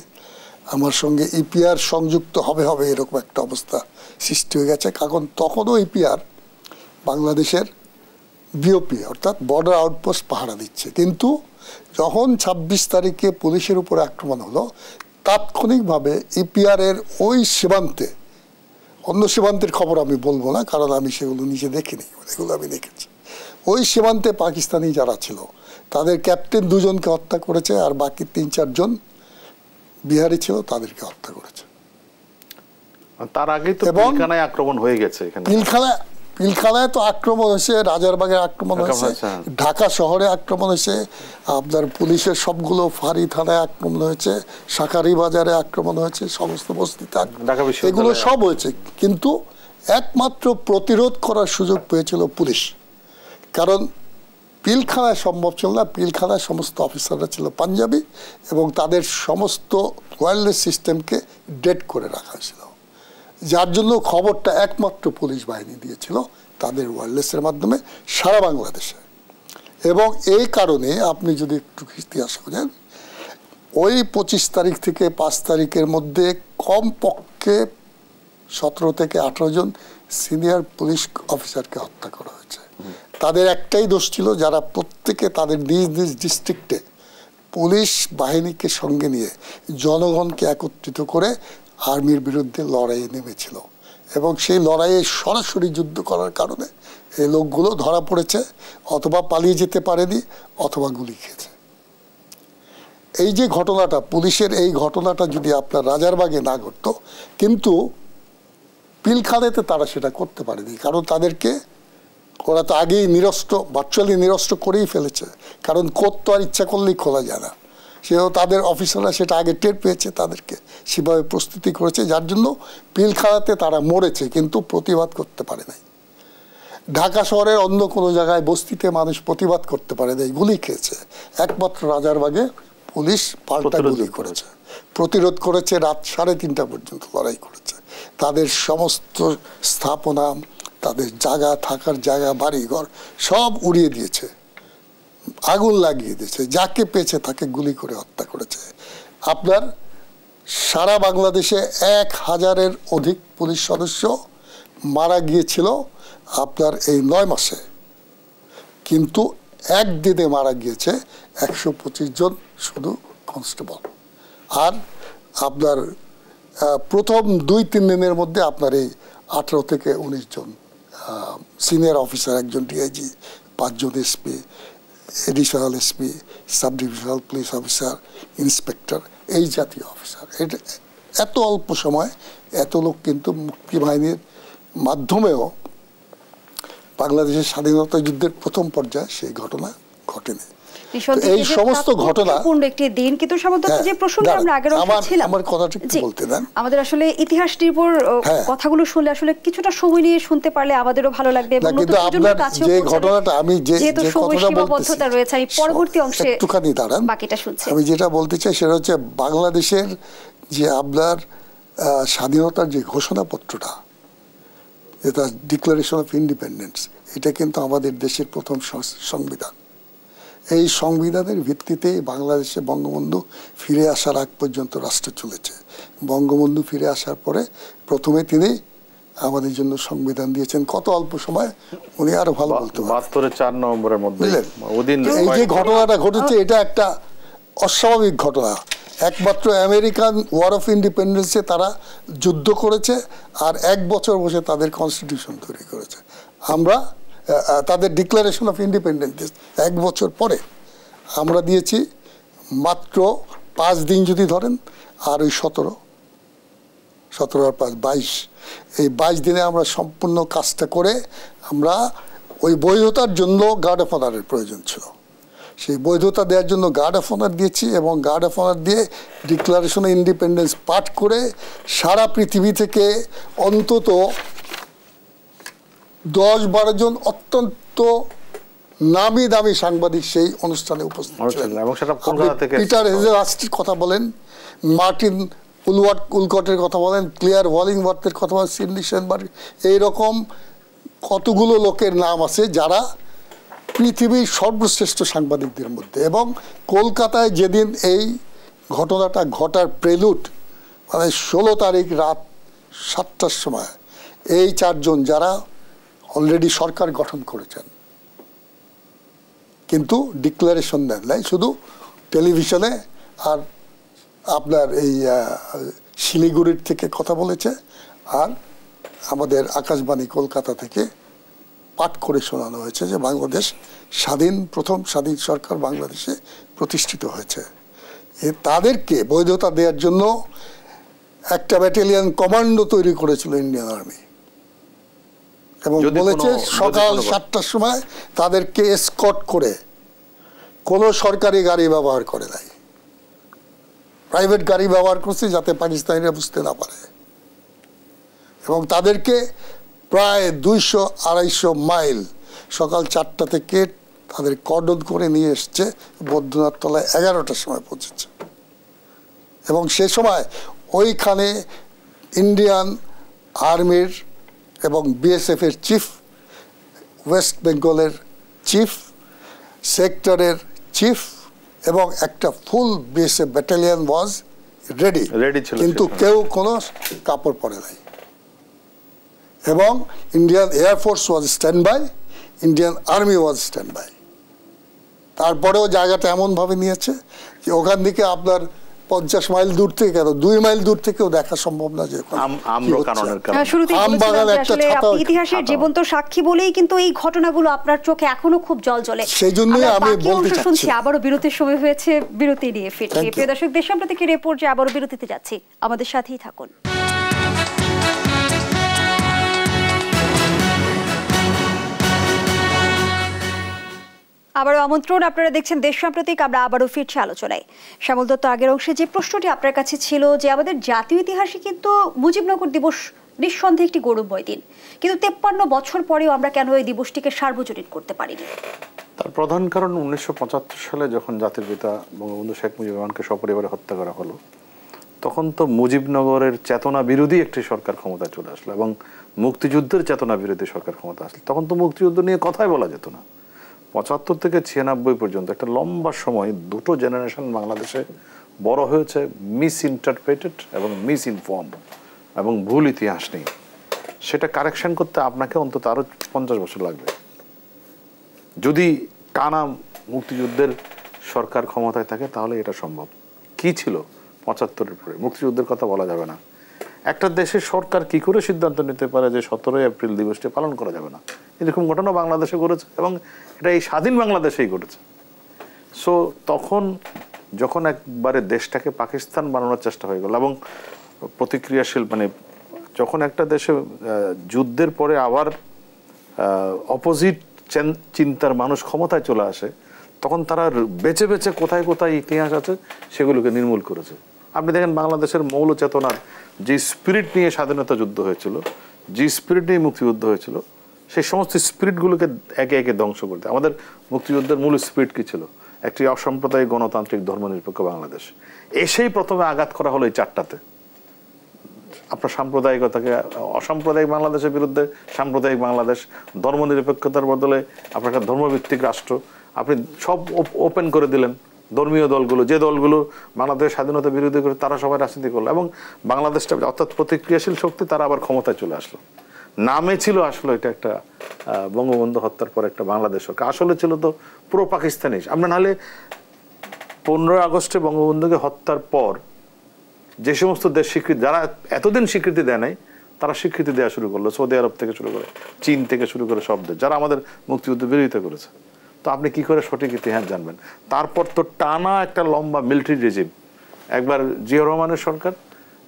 আমার সঙ্গে ইপিআর সংযুক্ত হবে এরকম একটা অবস্থা সৃষ্টি হয়ে গেছে। কারণ তখনও ইপিআর বাংলাদেশের বিওপি অর্থাৎ বর্ডার আউটপোস্ট পাহারা দিচ্ছে। কিন্তু যখন 26 তারিখে পুলিশের উপরে আক্রমণ হলো, তাৎক্ষণিকভাবে ইপিআর এর ওই সীমান্তে, অন্য সীমান্তের খবর আমি বলবো না কারণ আমি সেগুলো নিজে দেখিনি, এগুলো আমি দেখেছি, ওই সীমান্তে পাকিস্তানি যারা ছিল তাদের ক্যাপ্টেন 2 জনকে হত্যা করেছে, আর বাকি 3-4 জন বিহারি ছিল তাদেরকে হত্যা করেছে। তার আগে তো পিলখানায় আক্রমণ হয়ে গেছে। এখানে পিলখানায় তো আক্রমণ হয়েছে, রাজারবাগের আক্রমণ হয়েছে, ঢাকা শহরে আক্রমণ হয়েছে, আপনার পুলিশের সবগুলো ফাঁড়ি থানায় আক্রমণ হয়েছে, শাঁখারী বাজারে আক্রমণ হয়েছে, সমস্ত বস্তিতে এগুলো সব হয়েছে। কিন্তু একমাত্র প্রতিরোধ করার সুযোগ পেয়েছিল পুলিশ, কারণ পিলখানায় সম্ভব ছিল না। পিলখানায় সমস্ত অফিসাররা ছিল পাঞ্জাবি এবং তাদের সমস্ত ওয়্যারলেস সিস্টেমকে ডেড করে রাখা হয়েছিল, যার জন্য খবরটা একমাত্র পুলিশ বাহিনী দিয়েছিল তাদের ওয়্যারলেসের মাধ্যমে সারা বাংলাদেশে। এবং এই কারণে আপনি যদি একটু ইতিহাস করেন, ওই 25 তারিখ থেকে 5 তারিখের মধ্যে কমপক্ষে 17 থেকে 18 জন সিনিয়র পুলিশ অফিসারকে হত্যা করা হয়েছে। তাদের একটাই দোষ ছিল, যারা প্রত্যেকে তাদের নিজ নিজ ডিস্ট্রিক্টে পুলিশ বাহিনীকে সঙ্গে নিয়ে জনগণকে একত্রিত করে আর্মির বিরুদ্ধে লড়াইয়ে নেমেছিল এবং সেই লড়াইয়ে সরাসরি যুদ্ধ করার কারণে এই লোকগুলো ধরা পড়েছে, অথবা পালিয়ে যেতে পারেনি, অথবা গুলি খেয়েছে। এই যে ঘটনাটা, পুলিশের এই ঘটনাটা যদি আপনার রাজারবাগে না ঘটতো, কিন্তু পিলখানাতে তারা সেটা করতে পারেনি, কারণ তাদেরকে ওরা তো আগেই ভার্চুয়ালি নিরস্ত্র করেই ফেলেছে। কারণ কোর্ট তো আর ইচ্ছা করলেই খোলা যায় না, সেও তাদের অফিসাররা সেটা আগে টের পেয়েছে, তাদেরকে সেভাবে প্রস্তুতি করেছে, যার জন্য পিলখানাতে তারা মরেছে কিন্তু প্রতিবাদ করতে পারে নাই। ঢাকা শহরের অন্য কোনো জায়গায় বস্তিতে মানুষ প্রতিবাদ করতে পারে নাই, গুলি খেয়েছে। একমাত্র রাজারবাগে পুলিশ পাল্টা গুলি করেছে, প্রতিরোধ করেছে, রাত 3:30 পর্যন্ত লড়াই করেছে। তাদের সমস্ত স্থাপনা, তাদের জায়গা, থাকার জায়গা, বাড়িঘর সব উড়িয়ে দিয়েছে, আগুন লাগিয়ে দিয়েছে, যাকে পেয়েছে তাকে গুলি করে হত্যা করেছে। আপনার সারা বাংলাদেশে 1000-এর অধিক পুলিশ সদস্য মারা গিয়েছিল আপনার এই 9 মাসে, কিন্তু একদিনে মারা গিয়েছে 125 জন শুধু কনস্টেবল। আর আপনার প্রথম 2-3 দিনের মধ্যে আপনার এই 18 থেকে 19 জন সিনিয়র অফিসার, একজন ডিআইজি, 5 জন SP, additional SP, sub divisional police officer, inspector, এই জাতীয় অফিসার, এটা এত অল্প সময় এত লোক কিন্তু মুক্তিবাহিনীর মাধ্যমেও বাংলাদেশের স্বাধীনতা যুদ্ধের প্রথম পর্যায়ে সেই ঘটনা ঘটেনি। এই সমস্ত ঘটনা একটি দিন, কিন্তু যে প্রসঙ্গে আমরা আগের ছিলাম, আমার কথাটা একটু বলতে দেন। আমাদের আসলে ইতিহাস নির্ভর কথাগুলো শুনলে আসলে কিছুটা সময় নিয়ে শুনতে পারলে আমাদেরও ভালো লাগবে, এবং নতুন প্রজন্মের কাছেও যে ঘটনাটা আমি যে কথাটা বলতেছি রয়েছে, আমি পরবর্তী অংশে একটুখানি দাঁড়ান, বাকিটা শুনছি। আমি যেটা বলতে চাই সেটা হচ্ছে বাংলাদেশের যে আপনার স্বাধীনতার যে ঘোষণাপত্রটা, যেটা ডিক্লারেশন অফ ইন্ডিপেন্ডেন্স, এটা কিন্তু আমাদের দেশের প্রথম সংবিধান। এই সংবিধানের ভিত্তিতে বাংলাদেশে বঙ্গবন্ধু ফিরে আসার আগ পর্যন্ত রাষ্ট্র চলেছে। বঙ্গবন্ধু ফিরে আসার পরে প্রথমে তিনি আমাদের জন্য সংবিধান দিয়েছেন, কত অল্প সময়, উনি আরো ভালো বলতে পারেন। 4 নভেম্বরের মধ্যে এই যে ঘটনাটা ঘটেছে, এটা একটা অস্বাভাবিক ঘটনা। একমাত্র আমেরিকান ওয়ার অফ ইন্ডিপেন্ডেন্সে তারা যুদ্ধ করেছে, আর 1 বছর বসে তাদের কনস্টিটিউশন তৈরি করেছে। আমরা তাদের ডিক্লারেশন অফ ইন্ডিপেন্ডেন্স 1 বছর পরে আমরা দিয়েছি মাত্র 5 দিন যদি ধরেন, আর ওই 17 আর 5 22, এই 22 দিনে আমরা সম্পূর্ণ কাজটা করে আমরা ওই বৈধতার জন্য গার্ড অফ অনারের প্রয়োজন ছিল, সেই বৈধতা দেওয়ার জন্য গার্ড অফ অনার দিয়েছি, এবং গার্ড অফ অনার দিয়ে ডিক্লারেশন অফ ইন্ডিপেন্ডেন্স পাঠ করে সারা পৃথিবী থেকে অন্তত 10-12 জন অত্যন্ত নামি দামি সাংবাদিক সেই অনুষ্ঠানে উপস্থিত ছিলেন। পিটার হেজেলহার্স্টের কথা বলেন, মার্টিন উলকটের কথা বলেন, ক্লিয়ার ওয়ালিংওয়ার্থের কথা বলেন, সিডনি সেনবার্গ, এইরকম কতগুলো লোকের নাম আছে যারা পৃথিবীর সর্বশ্রেষ্ঠ সাংবাদিকদের মধ্যে। এবং কলকাতায় যেদিন এই ঘটনাটা ঘটার প্রেলুড, মানে 16 তারিখ রাত 7টার সময়, এই 4 জন যারা অলরেডি সরকার গঠন করেছেন কিন্তু ডিক্লারেশন দেন নাই, শুধু টেলিভিশনে আর আপনার এই শিলিগুড়ির থেকে কথা বলেছে, আর আমাদের আকাশবাণী কলকাতা থেকে পাঠ করে শোনানো হয়েছে যে বাংলাদেশ স্বাধীন, প্রথম স্বাধীন সরকার বাংলাদেশে প্রতিষ্ঠিত হয়েছে। তাদেরকে বৈধতা দেওয়ার জন্য একটা ব্যাটালিয়ন কমান্ডো তৈরি করেছিল ইন্ডিয়ান আর্মি, এবং বলেছে সকাল 7টার সময় তাদেরকে এসকর্ট করে, কোনো সরকারি গাড়ি ব্যবহার করে নাই, প্রাইভেট গাড়ি ব্যবহার করছে যাতে পাকিস্তানিরা বুঝতে না পারে, এবং তাদেরকে প্রায় 200-250 মাইল সকাল 4টা থেকে তাদের কর্ডন করে নিয়ে এসছে, বৈদ্যনাথ তলায় 11টার সময় পৌঁছেছে। এবং সে সময় ওইখানে ইন্ডিয়ান আর্মির এবং বিএসএফ এর চিফ, ওয়েস্ট বেঙ্গলের চিফ, সেক্টরের চিফ, এবং একটা full BSF battalion was ready, কিন্তু কেউ কোনো কাপড় পরে নাই। এবং Indian air force was stand by, Indian army was stand by. তারপরেও জায়গাটা এমনভাবে নিয়েছে যে ওখান থেকে আপনার 50 মাইল দূর থেকে, কেন 2 মাইল দূর থেকেও দেখা সম্ভব না যে ইতিহাসের জীবন্ত সাক্ষী বলেই কিন্তু এই ঘটনাগুলো আপনার চোখে এখনো খুব জলজ্বলে। সেই জন্যই আমি বলতে চাচ্ছি, আবারও বিরতির সময় হয়েছে, বিরতি নিয়ে ফিরছি। প্রিয় দর্শক, দেশান্তর্গত রিপোর্টে আবারও বিরতিতে যাচ্ছি, আমাদের সাথেই থাকুন। আবারও আমন্ত্রণ, আপনারা দেখছেন দেশ সাম্প্রতিক। আমরা আবারও ফিরছি আলোচনায়। শ্যামল দত্ত, আগের অংশে যে প্রশ্নটি আপনার কাছে ছিল যে আমাদের জাতীয় ইতিহাসে কিন্তু মুজিবনগর দিবস নিঃসন্দেহে একটি গৌরবময় দিন, কিন্তু 53 বছর পরেও আমরা কেন এই দিবসটিকে সার্বজনীন করতে পারিনি? তার প্রধান কারণ 1975 সালে যখন জাতির পিতা বঙ্গবন্ধু শেখ মুজিবুর রহমানকে সপরিবারে হত্যা করা হলো, তখন তো মুজিবনগরের চেতনা বিরোধী একটি সরকার ক্ষমতায় চলে আসলো, এবং মুক্তিযুদ্ধের চেতনা বিরোধী সরকার ক্ষমতা আসলো। তখন তো মুক্তিযুদ্ধ নিয়ে কথাই বলা যেত না। 75 থেকে 96 পর্যন্ত একটা লম্বা সময় দুটো জেনারেশন বাংলাদেশে বড় হয়েছে মিস ইন্টারপ্রেটেড এবং মিস ইনফর্ম এবং ভুল ইতিহাস নেই। সেটা কারেকশন করতে আপনাকে অন্তত আরো 50 বছর লাগবে। যদি টানা মুক্তিযুদ্ধের সরকার ক্ষমতায় থাকে তাহলে এটা সম্ভব। কি ছিল 75-এর পরে? মুক্তিযুদ্ধের কথা বলা যাবে না, একটা দেশের সরকার কি করে সিদ্ধান্ত নিতে পারে যে 17 এপ্রিল দিবসটি পালন করা যাবে না? এরকম ঘটনা বাংলাদেশে ঘটেছে এবং এটা এই স্বাধীন বাংলাদেশেই ঘটেছে। সো তখন যখন একবারে দেশটাকে পাকিস্তান বানানোর চেষ্টা হয়ে গেল এবং প্রতিক্রিয়াশীল, মানে যখন একটা দেশে যুদ্ধের পরে আবার অপোজিট চিন্তার মানুষ ক্ষমতায় চলে আসে, তখন তারা বেছে বেছে কোথায় কোথায় ইতিহাস আছে সেগুলোকে নির্মূল করেছে। আপনি দেখেন বাংলাদেশের মৌল চেতনার যে স্পিরিট নিয়ে স্বাধীনতা যুদ্ধ হয়েছিল, যে স্পিরিট নিয়ে মুক্তিযুদ্ধ হয়েছিল, সেই সমস্ত স্পিরিটগুলোকে একে একে ধ্বংস করতে। আমাদের মুক্তিযুদ্ধের মূল স্পিরিট কি ছিল? একটি অসাম্প্রদায়িক গণতান্ত্রিক ধর্মনিরপেক্ষ বাংলাদেশ। এসেই প্রথমে আঘাত করা হলো এই চারটাতে। আপনার সাম্প্রদায়িকতাকে, অসাম্প্রদায়িক বাংলাদেশের বিরুদ্ধে সাম্প্রদায়িক বাংলাদেশ, ধর্মনিরপেক্ষতার বদলে আপনার একটা ধর্মভিত্তিক রাষ্ট্র, আপনি সব ওপেন করে দিলেন। ধর্মীয় দলগুলো, যে দলগুলো বাংলাদেশের স্বাধীনতা বিরোধী করে, তারা সবাই রাজনীতি করলো এবং বাংলাদেশটা অর্থাৎ প্রতিক্রিয়াশীল শক্তি তারা আবার ক্ষমতায় চলে আসলো। নামে ছিল আসলে এটা একটা বঙ্গবন্ধু হত্যার পর একটা বাংলাদেশ সরকার, আসলে ছিল তো পুরো পাকিস্তানি। আমরা নাহলে 15 আগস্টে বঙ্গবন্ধুকে হত্যার পর যে সমস্ত দেশ স্বীকৃতি, যারা এতদিন স্বীকৃতি দেয় নাই, তারা স্বীকৃতি দেওয়া শুরু করলো। সৌদি আরব থেকে শুরু করে, চীন থেকে শুরু করে সব দেশ, যারা আমাদের মুক্তিযুদ্ধ বিরোধিতা করেছে। তো আপনি কি করে সঠিক ইতিহাস জানবেন? তারপর তো টানা একটা লম্বা মিলিটারি রেজিম, একবার জিয়া রহমানের সরকার,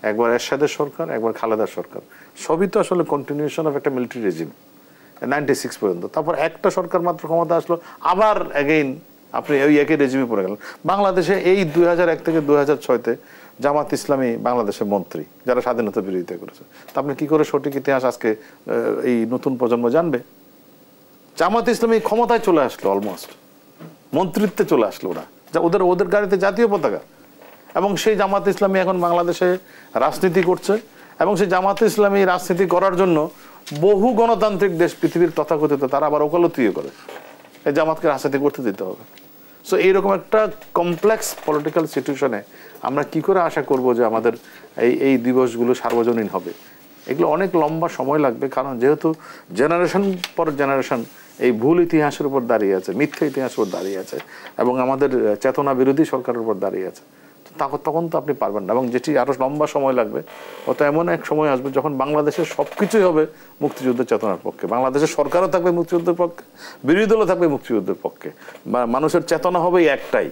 একবার এরশাদের সরকার, একবার খালেদার সরকার, সবই তো আসলে কন্টিনিউশন অফ একটা মিলিটারি রেজিম 96 পর্যন্ত। তারপর একটা সরকার মাত্র ক্ষমতা আসলো, আবার অ্যাগেইন আপনি ওই একই রেজিমে পড়ে গেলেন। বাংলাদেশে এই 2001 থেকে 2006-তে জামাত ইসলামী বাংলাদেশের মন্ত্রী, যারা স্বাধীনতা বিরোধিতা করেছে। তা আপনি কি করে সঠিক ইতিহাস আজকে এই নতুন প্রজন্ম জানবে? জামাত ইসলামী ক্ষমতায় চলে আসলো, অলমোস্ট মন্ত্রিত্বে চলে আসলো ওরা, যা ওদের গাড়িতে জাতীয় পতাকা। এবং সেই জামাত ইসলামী এখন বাংলাদেশে রাজনীতি করছে এবং সেই জামাত ইসলামী রাজনীতি করার জন্য বহু গণতান্ত্রিক দেশ পৃথিবীর তথাকথিত, তারা আবার ওকালতিও করে এই জামাতকে রাজনীতি করতে দিতে হবে। সো এইরকম একটা কমপ্লেক্স পলিটিক্যাল সিচুয়েশনে আমরা কি করে আশা করব যে আমাদের এই দিবসগুলো সার্বজনীন হবে? এগুলো অনেক লম্বা সময় লাগবে, কারণ যেহেতু জেনারেশন পর জেনারেশন এই ভুল ইতিহাসের উপর দাঁড়িয়ে আছে, মিথ্যা ইতিহাসের উপর দাঁড়িয়ে আছে এবং আমাদের চেতনা বিরোধী সরকারের উপর দাঁড়িয়ে আছে। তখন তো আপনি পারবেন না, এবং যেটি আরো লম্বা সময় লাগবে, অত এমন এক সময় আসবে যখন বাংলাদেশের সবকিছুই হবে মুক্তিযুদ্ধের চেতনার পক্ষে। বাংলাদেশের সরকারও থাকবে মুক্তিযুদ্ধের পক্ষে, বিরোধী দলও থাকবে মুক্তিযুদ্ধের পক্ষে, মানুষের চেতনা হবে একটাই।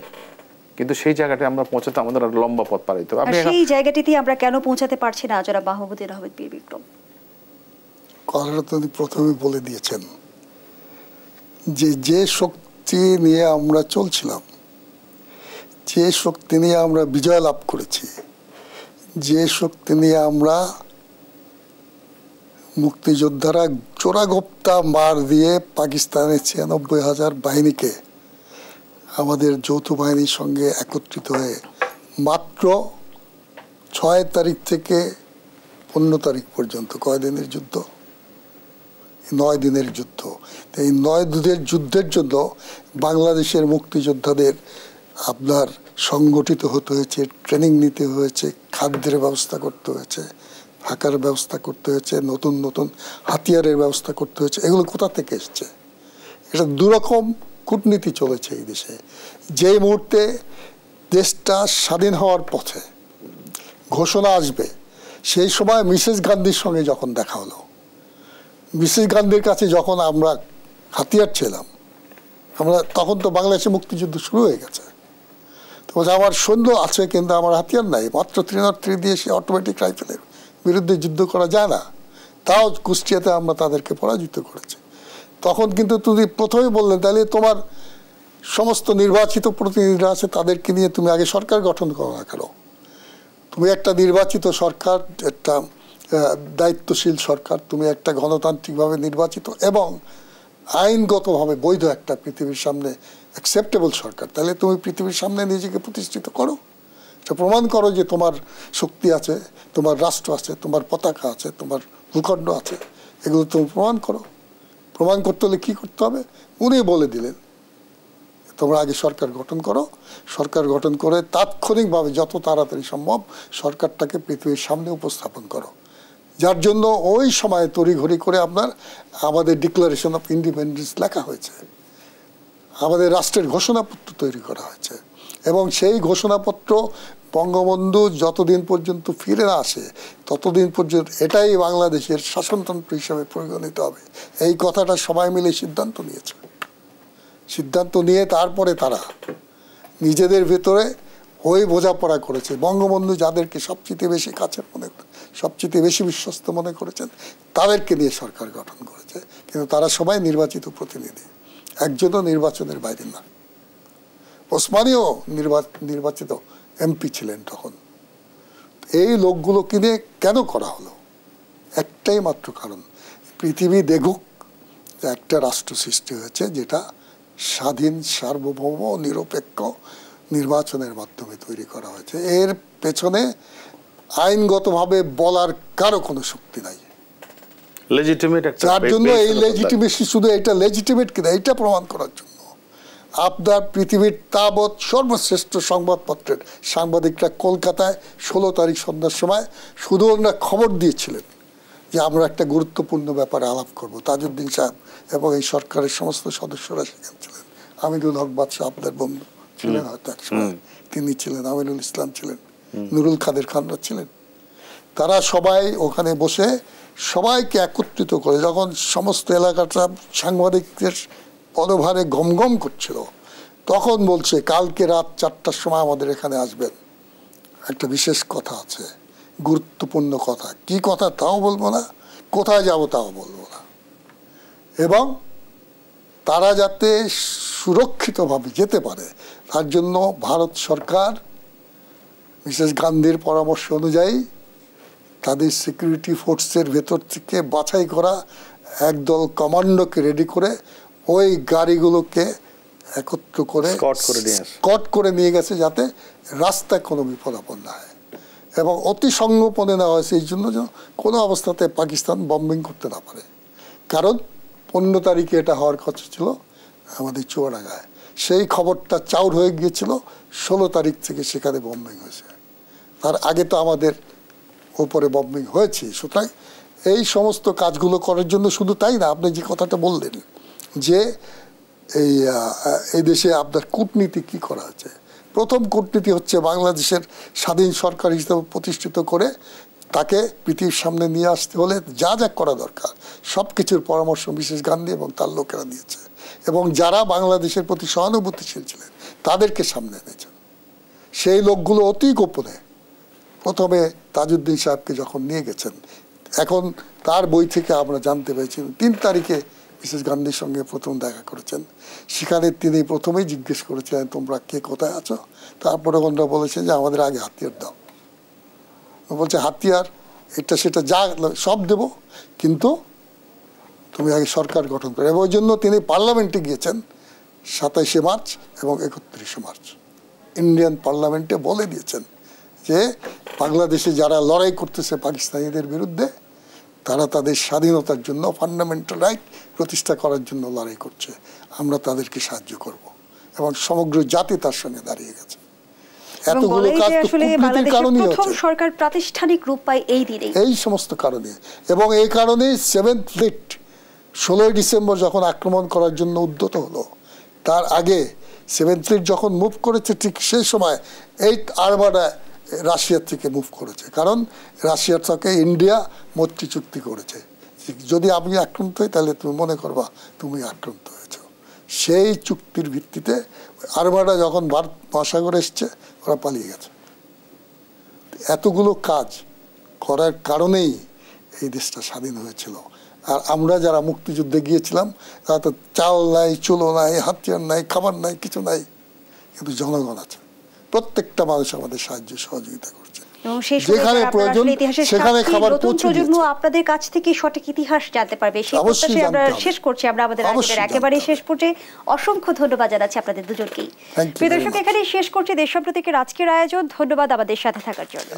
কিন্তু সেই জায়গাটা আমরা পৌঁছাতে আমাদের আর লম্বা পথ পাড়াইতে হবে। সেই জায়গাটিতে আমরা কেন পৌঁছাতে পারছি না জনাব মাহমুদুর আহমেদ বীর বিক্রম? কথাটা তো প্রথমে বলে দিয়েছেন যে শক্তি নিয়ে আমরা চলছিলাম, যে শক্তি নিয়ে আমরা বিজয় লাভ করেছি, যে শক্তি নিয়ে আমরা মুক্তিযোদ্ধারা চোরাগোপ্তা মার দিয়ে পাকিস্তানের 96,000 বাহিনীকে আমাদের যৌথ বাহিনীর সঙ্গে একত্রিত হয়ে মাত্র 6 তারিখ থেকে 15 তারিখ পর্যন্ত কয়দিনের যুদ্ধ? 9 দিনের যুদ্ধ। এই 9 দিনের যুদ্ধের জন্য বাংলাদেশের মুক্তিযোদ্ধাদের আপনার সংগঠিত হতে হয়েছে, ট্রেনিং নিতে হয়েছে, খাদ্যের ব্যবস্থা করতে হয়েছে, থাকার ব্যবস্থা করতে হয়েছে, নতুন নতুন হাতিয়ারের ব্যবস্থা করতে হয়েছে। এগুলো কোথা থেকে এসছে? এটা দুরকম কূটনীতি চলেছে এই দেশে। যেই মুহূর্তে দেশটা স্বাধীন হওয়ার পথে ঘোষণা আসবে, সেই সময় মিসেস গান্ধীর সঙ্গে যখন দেখা হলো, মিসেস গান্ধীর কাছে যখন আমরা হাতিয়ার ছিলাম, আমরা তখন তো বাংলাদেশে মুক্তিযুদ্ধ শুরু হয়ে গেছে। তো আমার সৈন্য আছে কিন্তু আমার হাতিয়ার নাই, মাত্র 303 দিয়ে সে অটোমেটিক রাইফেলের বিরুদ্ধে যুদ্ধ করা যায় না। তাও কুষ্টিয়াতে আমরা তাদেরকে পরাজিত করেছি। তখন কিন্তু তুমি প্রথমেই বললে, তাহলে তোমার সমস্ত নির্বাচিত প্রতিনিধিরা আছে, তাদেরকে নিয়ে তুমি আগে সরকার গঠন করো না কেন? তুমি একটা নির্বাচিত সরকার, একটা দায়িত্বশীল সরকার, তুমি একটা গণতান্ত্রিকভাবে নির্বাচিত এবং আইনগতভাবে বৈধ একটা পৃথিবীর সামনে অ্যাকসেপ্টেবল সরকার, তাহলে তুমি পৃথিবীর সামনে নিজেকে প্রতিষ্ঠিত করো, এটা প্রমাণ করো যে তোমার শক্তি আছে, তোমার রাষ্ট্র আছে, তোমার পতাকা আছে, তোমার ভূখণ্ড আছে, এগুলো তুমি প্রমাণ করো। প্রমাণ করতে হলে কী করতে হবে? উনি বলে দিলেন, তোমরা আগে সরকার গঠন করো, সরকার গঠন করে তাৎক্ষণিকভাবে যত তাড়াতাড়ি সম্ভব সরকারটাকে পৃথিবীর সামনে উপস্থাপন করো। যার জন্য ওই সময় তড়িঘড়ি করে আমাদের ডিক্লারেশন অফ ইন্ডিপেন্ডেন্স লেখা হয়েছে, আমাদের রাষ্ট্রের ঘোষণাপত্র তৈরি করা হয়েছে এবং সেই ঘোষণাপত্র বঙ্গবন্ধু যতদিন পর্যন্ত ফিরে না আসে ততদিন পর্যন্ত এটাই বাংলাদেশের শাসনতন্ত্র হিসেবে পরিগণিত হবে, এই কথাটা সবাই মিলে সিদ্ধান্ত নিয়েছে। সিদ্ধান্ত নিয়ে তারপরে তারা নিজেদের ভেতরে ওই বোঝাপড়া করেছে। বঙ্গবন্ধু যাদেরকে সবচেয়ে বেশি কাছের সবচেয়ে বেশি বিশ্বস্ত মনে করেছেন তাদেরকে নিয়ে সরকার গঠন করেছে, কিন্তু তারা সবাই নির্বাচিত প্রতিনিধি, একজনও নির্বাচনের বাইরে না। ওসমানীও নির্বাচিত এমপি ছিলেন তখন। এই লোকগুলোকে নিয়ে কেন করা হলো? একটাই মাত্র কারণ, পৃথিবী দেখুক একটা রাষ্ট্র সৃষ্টি হয়েছে যেটা স্বাধীন, সার্বভৌম, নিরপেক্ষ নির্বাচনের মাধ্যমে তৈরি করা হয়েছে। এর পেছনে আইনগতভাবে বলার কারো কোনো শক্তি নাই। লেজিটিমেট একটা, যার জন্য এই লেজিটিমেসি, শুধু এটা লেজিটিমেট কিনা এটা প্রমাণ করার জন্য আপনার পৃথিবীর তাবৎ সর্বশ্রেষ্ঠ সংবাদপত্রের সাংবাদিকরা কলকাতায় 16 তারিখ সন্ধ্যার সময় শুধু ওনারা খবর দিয়েছিলেন যে আমরা একটা গুরুত্বপূর্ণ ব্যাপারে আলাপ করব। তাজউদ্দিন সাহেব এবং এই সরকারের সমস্ত সদস্যরা সেখানে ছিলেন। আমিনুল হক বাদশাহ আপনার বন্ধু ছিলেন হয়তো একসময়, তিনি ছিলেন, আমিনুল ইসলাম ছিলেন, নুরুল কাদের খানরা ছিলেন। তারা সবাই ওখানে বসে সবাইকে একত্রিত করে, যখন সমস্ত এলাকাটা সাংবাদিকদের পদভারে গমগম করছিল, তখন বলছে কালকে রাত 4টার সময় আমাদের এখানে আসবেন, একটা বিশেষ কথা আছে, গুরুত্বপূর্ণ কথা। কি কথা তাও বলবো না, কোথায় যাব তাও বলবো না, এবং তারা যাতে সুরক্ষিতভাবে যেতে পারে তার জন্য ভারত সরকার মিসেস গান্ধীর পরামর্শ অনুযায়ী তাদের সিকিউরিটি ফোর্সের ভেতর থেকে বাছাই করা একদল কমান্ডোকে রেডি করে ওই গাড়িগুলোকে একত্র করে স্কট করে নিয়ে গেছে যাতে রাস্তায় কোনো বিপদ আপদ না হয়, এবং অতি সংগোপনে নেওয়া হয়েছে এই জন্য যেন কোনো অবস্থাতে পাকিস্তান বম্বিং করতে না পারে। কারণ 15 তারিখে এটা হওয়ার কথা ছিল আমাদের চুয়াডাঙ্গায়, সেই খবরটা চাউর হয়ে গিয়েছিল 16 তারিখ থেকে সেখানে বম্বিং হয়েছে। তার আগে তো আমাদের ওপরে বম্বিং হয়েছে। সুতরাং এই সমস্ত কাজগুলো করার জন্য, শুধু তাই না, আপনি যে কথাটা বললেন যে এই দেশে আপনার কূটনীতি কি করা হচ্ছে, প্রথম কূটনীতি হচ্ছে বাংলাদেশের স্বাধীন সরকার হিসেবে প্রতিষ্ঠিত করে তাকে পৃথিবীর সামনে নিয়ে আসতে হলে যা যা করা দরকার সব কিছুর পরামর্শ মিসেস গান্ধী এবং তার লোকেরা দিয়েছে, এবং যারা বাংলাদেশের প্রতি সহানুভূতিশীল ছিলেন তাদেরকে সামনে এনেছেন। সেই লোকগুলো অতি গোপনে প্রথমে তাজউদ্দিন সাহেবকে যখন নিয়ে গেছেন, এখন তার বই থেকে আমরা জানতে পেরেছি 3 তারিখে মিসেস গান্ধীর সঙ্গে প্রথম দেখা করেছেন। সেখানে তিনি প্রথমেই জিজ্ঞেস করেছিলেন তোমরা কে কোথায় আছো, তারপরে ওনারা বলেছেন যে আমাদের আগে হাতিয়ার দাও। বলছে হাতিয়ার এটা সেটা যা সব দেব, কিন্তু তুমি আগে সরকার গঠন করো। এবং ওই জন্য তিনি পার্লামেন্টে গিয়েছেন 27শে মার্চ এবং 31শে মার্চ। ইন্ডিয়ান পার্লামেন্টে বলে দিয়েছেন যে বাংলাদেশে যারা লড়াই করতেছে পাকিস্তানিদের বিরুদ্ধে, তারা তাদের স্বাধীনতার জন্য, ফান্ডামেন্টাল রাইট প্রতিষ্ঠা করার জন্য লড়াই করছে, আমরা তাদেরকে সাহায্য করব, এবং সমগ্র জাতি তার সঙ্গে দাঁড়িয়ে গেছে। এতগুলো কাজ তো কূটনীতির কারণেই হচ্ছে, সরকার প্রাতিষ্ঠানিক রূপ পায় এই দিনে, এই সমস্ত কারণে। এবং এই কারণেই 7th ফ্লিট 16ই ডিসেম্বর যখন আক্রমণ করার জন্য উদ্যত হলো, তার আগে 7th ফ্লিট যখন মুভ করেছে ঠিক সেই সময় 8th আর্মাডা রাশিয়ার থেকে মুভ করেছে, কারণ রাশিয়ার সাথে ইন্ডিয়া মৈত্রী চুক্তি করেছে, যদি আমি আক্রান্ত হই তাহলে তুমি মনে করবা তুমি আক্রান্ত হয়েছ। সেই চুক্তির ভিত্তিতে আর্মাডা যখন ভারত মহাসাগরে এসছে ওরা পালিয়ে গেছে। এতগুলো কাজ করার কারণেই এই দেশটা স্বাধীন হয়েছিল। আর আমরা যারা মুক্তিযুদ্ধে গিয়েছিলাম তারা তো চাল নাই, চুলো নাই, হাতিয়ার নাই, খাবার নাই, কিছু নাই, কিন্তু জনগণ আছে, প্রত্যেকটা মানুষ আমাদের সাহায্য সহযোগিতা করছে, যেখানে প্রয়োজন সেখানে খাবার পৌঁছে দিয়েছে। আপনাদের কাছ থেকে সঠিক ইতিহাস জানতে পারবে সেই প্রত্যাশায় আমরা শেষ করছি। আমরা আমাদের আজকের একেবারে শেষ পর্যায়ে অসংখ্য ধন্যবাদ জানাচ্ছি আপনাদের দুজনকেই। প্রিয় দর্শক, এখানেই শেষ করছি দেশ সম্প্রতিকের আজকের আয়োজন। ধন্যবাদ আমাদের সাথে থাকার জন্য।